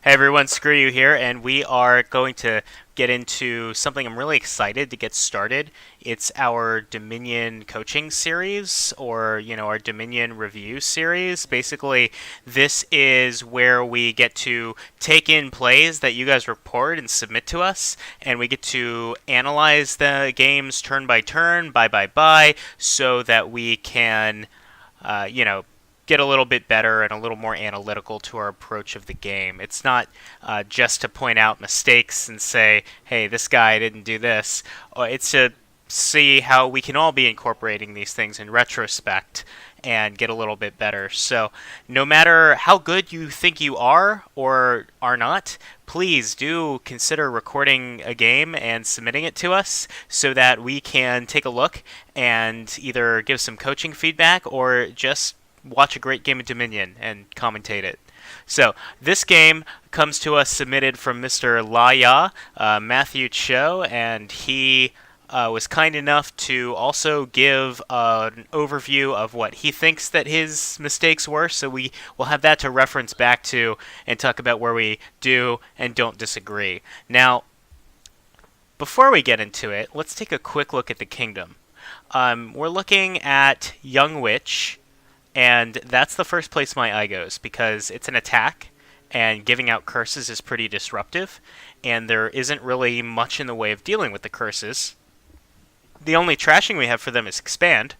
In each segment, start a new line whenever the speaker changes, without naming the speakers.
Hey everyone, Screw You here, and we are going to get into something I'm really excited to get started. It's our Dominion coaching series, or, our Dominion review series. Basically, this is where we get to take in plays that you guys report and submit to us, and we get to analyze the games turn by turn, by, so that we can, get a little bit better and a little more analytical to our approach of the game. It's not just to point out mistakes and say, hey, this guy didn't do this. It's to see how we can all be incorporating these things in retrospect and get a little bit better. So, no matter how good you think you are or are not, please do consider recording a game and submitting it to us so that we can take a look and either give some coaching feedback or just watch a great game of Dominion and commentate it. So this game comes to us submitted from Mr. Laya, Matthew Cho, and he was kind enough to also give an overview of what he thinks that his mistakes were, so we will have that to reference back to and talk about where we do and don't disagree. Now, before we get into it, let's take a quick look at the kingdom. We're looking at Young Witch, and that's the first place my eye goes because it's an attack, and giving out curses is pretty disruptive, and there isn't really much in the way of dealing with the curses. The only trashing we have for them is expand,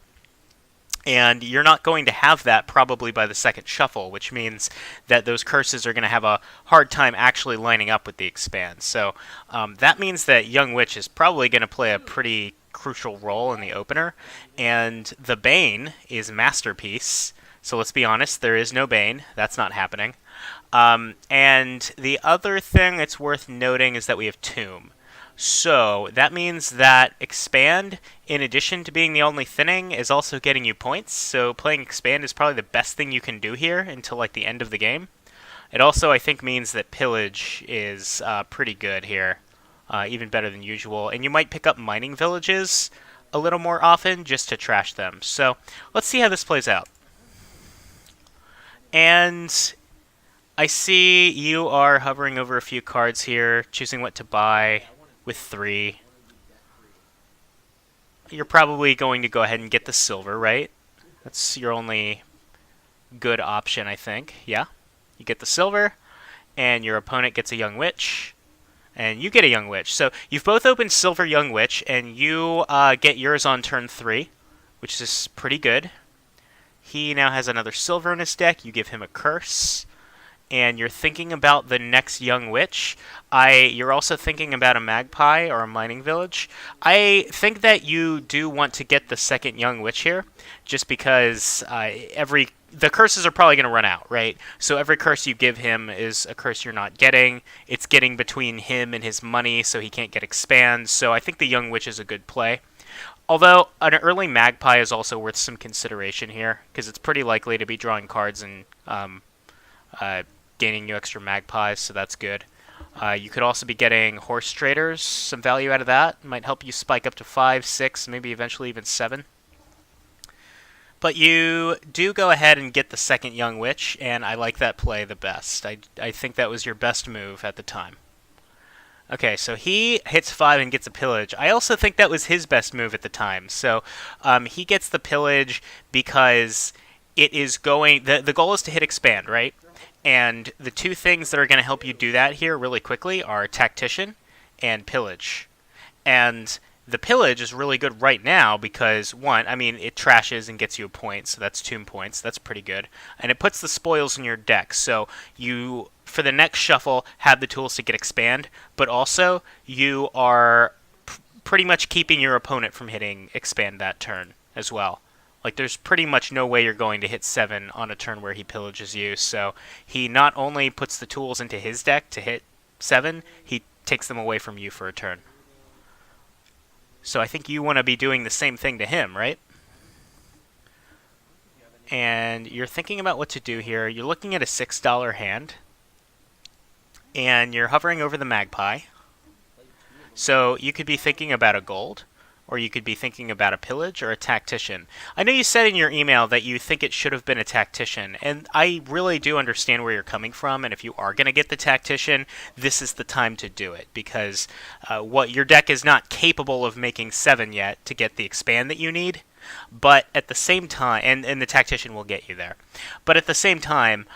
and you're not going to have that probably by the second shuffle, which means that those curses are going to have a hard time actually lining up with the expand. So that means that Young Witch is probably going to play a pretty crucial role in the opener, and the Bane is Masterpiece, so let's be honest, there is no Bane. That's not happening. And the other thing that's worth noting is that we have Tomb. So that means that Expand, in addition to being the only thinning, is also getting you points, so playing Expand is probably the best thing you can do here until like the end of the game. It also, I think, means that Pillage is pretty good here. Even better than usual. And you might pick up mining villages a little more often just to trash them. So let's see how this plays out. And I see you are hovering over a few cards here, choosing what to buy with 3. You're probably going to go ahead and get the silver, right? That's your only good option, I think. Yeah. You get the silver, and your opponent gets a Young Witch. And you get a Young Witch. So you've both opened Silver Young Witch, and you get yours on turn 3, which is pretty good. He now has another silver in his deck. You give him a curse. And you're thinking about the next Young Witch. You're also thinking about a magpie or a mining village. I think that you do want to get the second Young Witch here, just because the curses are probably going to run out, right? So every curse you give him is a curse you're not getting. It's getting between him and his money, so he can't get expand. So I think the Young Witch is a good play. Although an early magpie is also worth some consideration here, because it's pretty likely to be drawing cards and gaining you extra magpies, so that's good. You could also be getting horse traders, some value out of that. Might help you spike up to 5, 6, maybe eventually even 7. But you do go ahead and get the second Young Witch, and I like that play the best. I think that was your best move at the time. Okay, so he hits 5 and gets a pillage. I also think that was his best move at the time. So he gets the pillage because it is going... The goal is to hit expand, right? And the two things that are going to help you do that here really quickly are Tactician and Pillage. And the Pillage is really good right now because, one, it trashes and gets you a point, so that's Tomb points. That's pretty good. And it puts the spoils in your deck, so you, for the next shuffle, have the tools to get expand, but also you are pretty much keeping your opponent from hitting expand that turn as well. Like, there's pretty much no way you're going to hit 7 on a turn where he pillages you, so he not only puts the tools into his deck to hit 7, he takes them away from you for a turn. So I think you want to be doing the same thing to him, right? And you're thinking about what to do here. You're looking at a $6 hand, and you're hovering over the magpie. So you could be thinking about a gold, or you could be thinking about a pillage or a tactician. I know you said in your email that you think it should have been a tactician, and I really do understand where you're coming from, and if you are going to get the tactician, this is the time to do it, because what your deck is not capable of making 7 yet to get the expand that you need, but at the same time, and the tactician will get you there, but at the same time,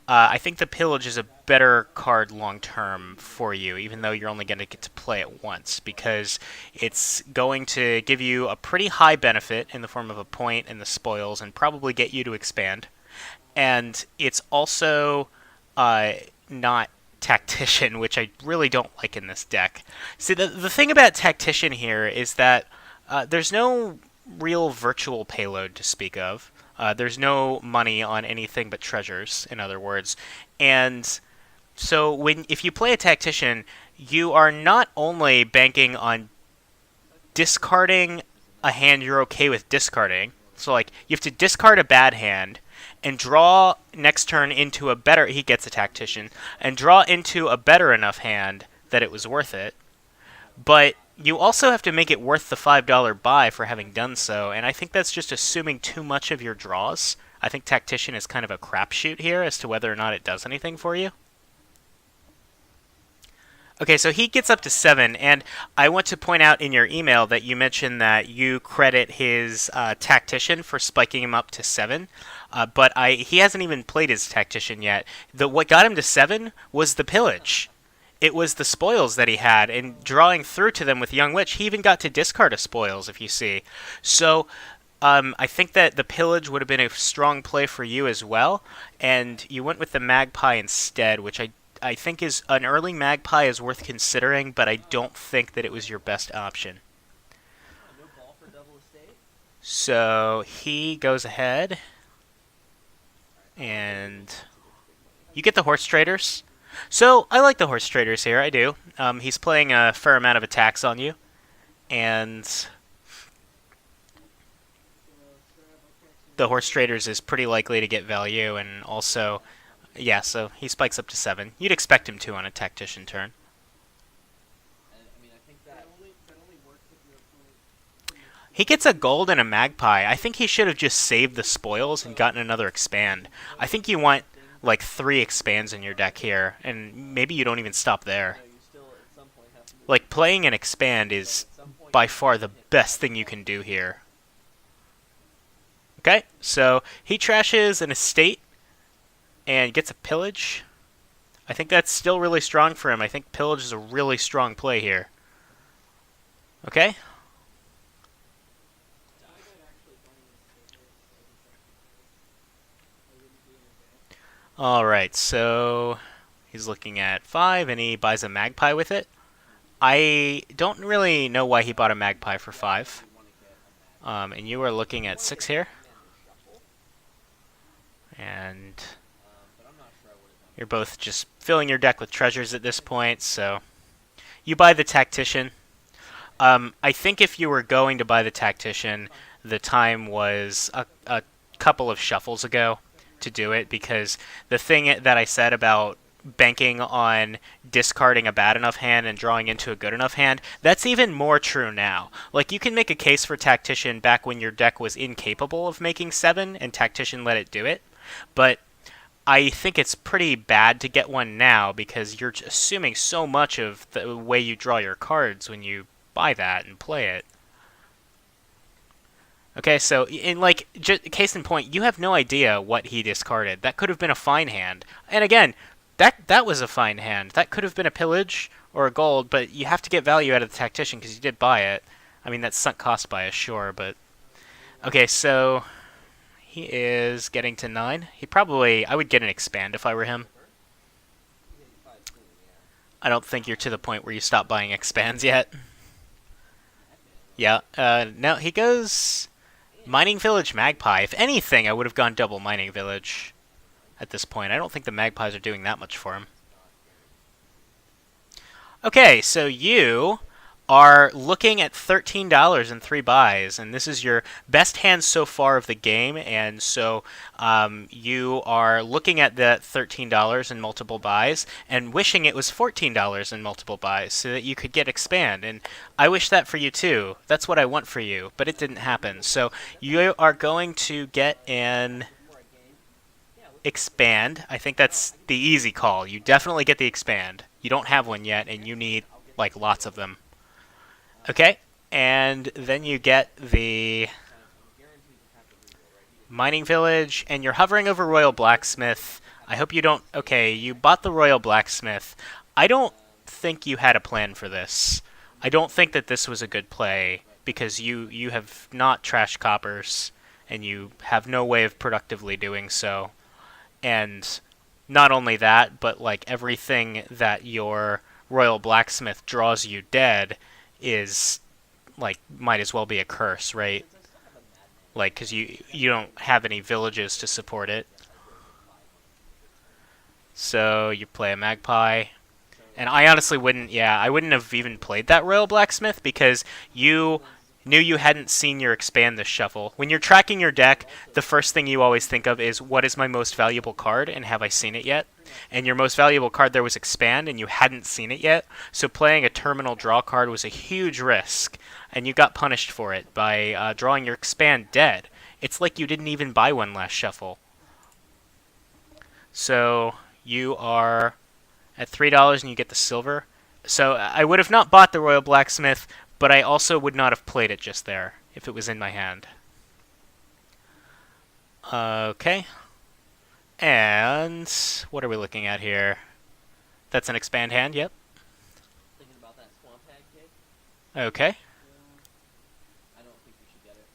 I think the Pillage is a better card long-term for you, even though you're only going to get to play it once, because it's going to give you a pretty high benefit in the form of a point and the spoils, and probably get you to expand. And it's also not Tactician, which I really don't like in this deck. See, the thing about Tactician here is that there's no real virtual payload to speak of. There's no money on anything but treasures, in other words. And so if you play a Tactician, you are not only banking on discarding a hand you're okay with discarding. So, like, you have to discard a bad hand and draw next turn into a better... He gets a Tactician. And draw into a better enough hand that it was worth it. But you also have to make it worth the $5 buy for having done so, and I think that's just assuming too much of your draws. I think Tactician is kind of a crapshoot here as to whether or not it does anything for you. Okay, so he gets up to 7, and I want to point out in your email that you mentioned that you credit his Tactician for spiking him up to 7, but he hasn't even played his Tactician yet. What got him to 7 was the Pillage. It was the spoils that he had, and drawing through to them with Young Witch, he even got to discard a spoils, if you see. So, I think that the Pillage would have been a strong play for you as well, and you went with the Magpie instead, which I think is an early Magpie is worth considering, but I don't think that it was your best option. So, he goes ahead, and you get the Horse Traders. So, I like the Horse Traders here, I do. He's playing a fair amount of attacks on you, and the Horse Traders is pretty likely to get value, and also, yeah, so he spikes up to 7. You'd expect him to on a Tactician turn. He gets a gold and a Magpie. I think he should have just saved the spoils and gotten another expand. I think you want like 3 expands in your deck here, and maybe you don't even stop there. Like, playing an expand is by far the best thing you can do here. Okay, so he trashes an estate and gets a Pillage. I think that's still really strong for him. I think Pillage is a really strong play here. Okay. Alright, so he's looking at 5, and he buys a Magpie with it. I don't really know why he bought a Magpie for 5. And you are looking at 6 here. And you're both just filling your deck with treasures at this point, so you buy the Tactician. I think if you were going to buy the Tactician, the time was a couple of shuffles ago to do it, because the thing that I said about banking on discarding a bad enough hand and drawing into a good enough hand, that's even more true now. Like, you can make a case for Tactician back when your deck was incapable of making 7 and Tactician let it do it, but I think it's pretty bad to get one now because you're assuming so much of the way you draw your cards when you buy that and play it. Okay, so, case in point, you have no idea what he discarded. That could have been a fine hand. And again, that was a fine hand. That could have been a Pillage or a gold, but you have to get value out of the Tactician because you did buy it. I mean, that's sunk cost bias, sure, but... Okay, so he is getting to 9. I would get an expand if I were him. I don't think you're to the point where you stop buying expands yet. Yeah, no, he goes... Mining Village Magpie. If anything, I would have gone double Mining Village at this point. I don't think the Magpies are doing that much for him. Okay, so you are looking at $13 in three buys, and this is your best hand so far of the game. And so you are looking at that $13 in multiple buys and wishing it was $14 in multiple buys so that you could get expand. And I wish that for you too. That's what I want for you, but it didn't happen. So you are going to get an expand. I think that's the easy call. You definitely get the expand. You don't have one yet, and you need like lots of them. Okay, and then you get the mining village, and you're hovering over Royal Blacksmith. I hope you don't... Okay, you bought the Royal Blacksmith. I don't think you had a plan for this. I don't think that this was a good play, because you have not trashed coppers, and you have no way of productively doing so. And not only that, but like everything that your Royal Blacksmith draws you dead is like might as well be a curse, right? Like because you don't have any villages to support it. So you play a magpie. And I honestly wouldn't, yeah, I wouldn't have even played that Royal Blacksmith because you knew you hadn't seen your expand this shuffle. When you're tracking your deck, the first thing you always think of is what is my most valuable card and have I seen it yet? And your most valuable card there was expand and you hadn't seen it yet. So playing a terminal draw card was a huge risk and you got punished for it by drawing your expand dead. It's like you didn't even buy one last shuffle. So you are at $3 and you get the silver. So I would have not bought the Royal Blacksmith, but I also would not have played it just there if it was in my hand. Okay. And what are we looking at here? That's an expand hand, yep.
Thinking about that swamp hag kid.
Okay.
I don't think we should get it.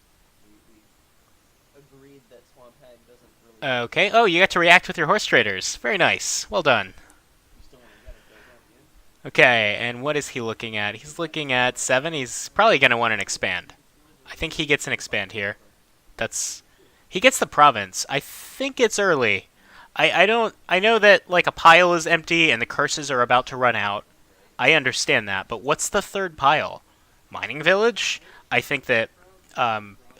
We agreed that swamp hag doesn't really.
Okay. Oh, you got to react with your horse traders. Very nice. Well done.
You still want to get it, though, don't you?
Okay, and what is he looking at? He's looking at 7. He's probably going to want an expand. I think he gets an expand here. He gets the province. I think it's early. I know that like a pile is empty and the curses are about to run out. I understand that, but what's the third pile? Mining village? I think that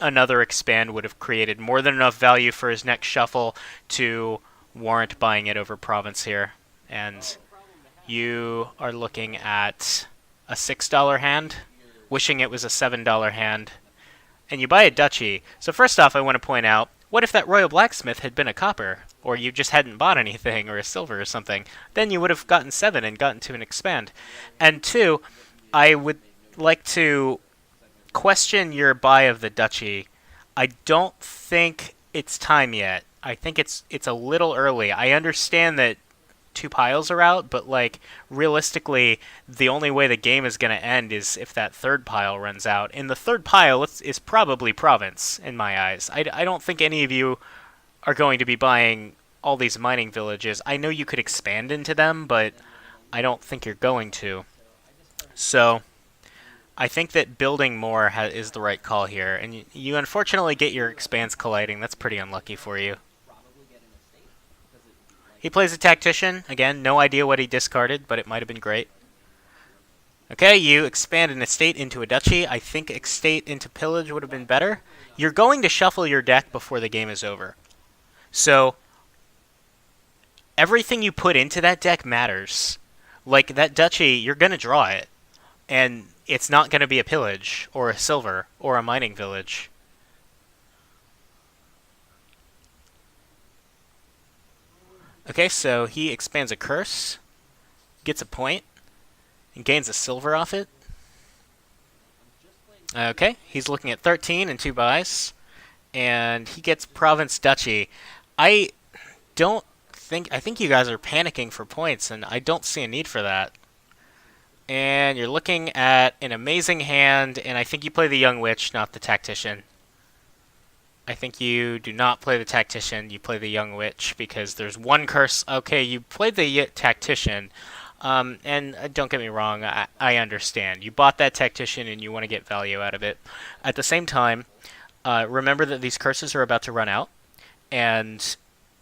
another expand would have created more than enough value for his next shuffle to warrant buying it over province here. And you are looking at a $6 hand, wishing it was a $7 hand, and you buy a duchy. So first off, I want to point out, what if that Royal Blacksmith had been a copper, or you just hadn't bought anything, or a silver or something? Then you would have gotten 7 and gotten to an expand. And 2, I would like to question your buy of the duchy. I don't think it's time yet. I think it's a little early. I understand that 2 piles are out, but like realistically, the only way the game is going to end is if that third pile runs out. And the third pile is probably province in my eyes. I don't think any of you are going to be buying all these mining villages. I know you could expand into them, but I don't think you're going to. So I think that building more is the right call here. And you unfortunately get your expands colliding. That's pretty unlucky for you. He plays a Tactician. Again, no idea what he discarded, but it might have been great. Okay, you expand an estate into a duchy. I think estate into pillage would have been better. You're going to shuffle your deck before the game is over. So everything you put into that deck matters. Like that duchy, you're going to draw it. And it's not going to be a pillage or a silver or a mining village. Okay, so he expands a curse, gets a point, and gains a silver off it. Okay, he's looking at 13 and 2 buys, and he gets province duchy. I think you guys are panicking for points, and I don't see a need for that. And you're looking at an amazing hand, and I think you play the young witch, not the tactician. I think you do not play the Tactician, you play the Young Witch, because there's one curse. Okay, you played the Tactician, and don't get me wrong, I understand. You bought that Tactician and you want to get value out of it. At the same time, remember that these curses are about to run out, and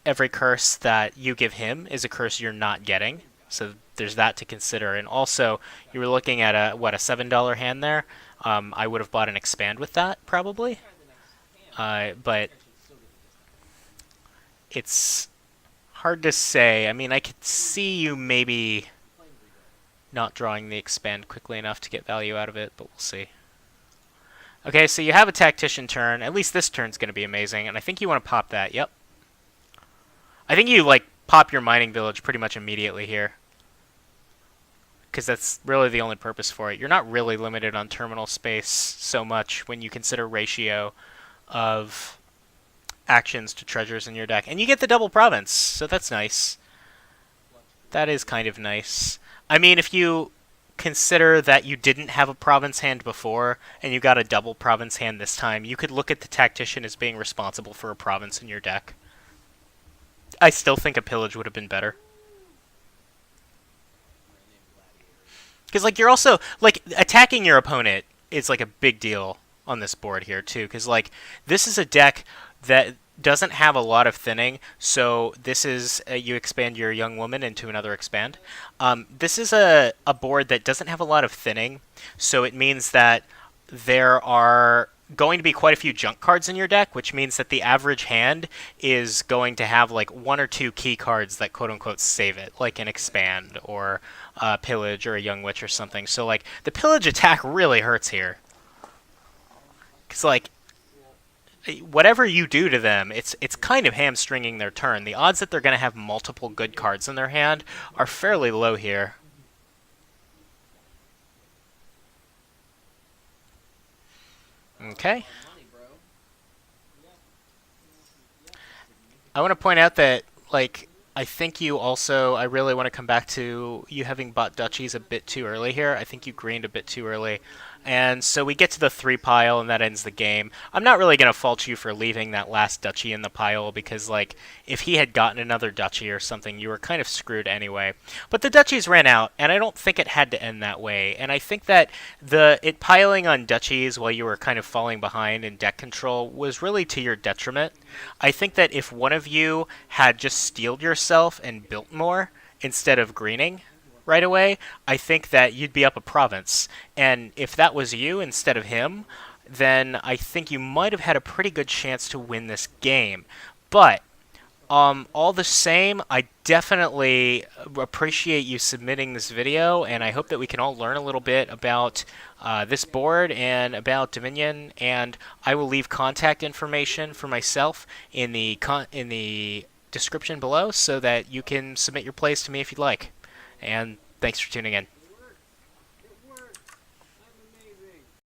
every curse that you give him is a curse you're not getting. So there's that to consider. And also, you were looking at a $7 hand there. I would have bought an expand with that probably,
Try the next hand.
but
I should still get the discount.
it's hard to say. I mean, I could see you maybe
Flame reader.
not drawing the expand quickly enough to get value out of it, but we'll see. Okay, so you have a Tactician turn. At least this turn's going to be amazing, and I think you want to pop that. Yep. I think you, like, pop your mining village pretty much immediately here, because that's really the only purpose for it. You're not really limited on terminal space so much when you consider ratio of actions to treasures in your deck. And you get the double province, so that's nice. That is kind of nice. I mean, if you consider that you didn't have a province hand before and you got a double province hand this time, you could look at the Tactician as being responsible for a province in your deck. I still think a pillage would have been better. Because, like, you're also, like, attacking your opponent is, like, a big deal on this board here, too. Because, like, this is a deck that doesn't have a lot of thinning, so this is, you expand your young woman into another expand. This is a board that doesn't have a lot of thinning, so it means that there are going to be quite a few junk cards in your deck, which means that the average hand is going to have like one or two key cards that quote-unquote save it, like an expand or a pillage or a young witch or something. So like the pillage attack really hurts here, because like whatever you do to them, it's kind of hamstringing their turn. The odds that they're going to have multiple good cards in their hand are fairly low here. Okay. I want to point out that, like, I think you also, I really want to come back to you having bought duchies a bit too early here. I think you greened a bit too early. And so we get to the 3 pile, and that ends the game. I'm not really going to fault you for leaving that last duchy in the pile, because, like, if he had gotten another duchy or something, you were kind of screwed anyway. But the duchies ran out, and I don't think it had to end that way. And I think that it piling on duchies while you were kind of falling behind in deck control was really to your detriment. I think that if one of you had just steeled yourself and built more instead of greening right away, I think that you'd be up a province. And if that was you instead of him, then I think you might have had a pretty good chance to win this game. But all the same, I definitely appreciate you submitting this video, and I hope that we can all learn a little bit about this board and about Dominion. And I will leave contact information for myself in the description below, so that you can submit your plays to me if you'd like. And thanks for tuning in.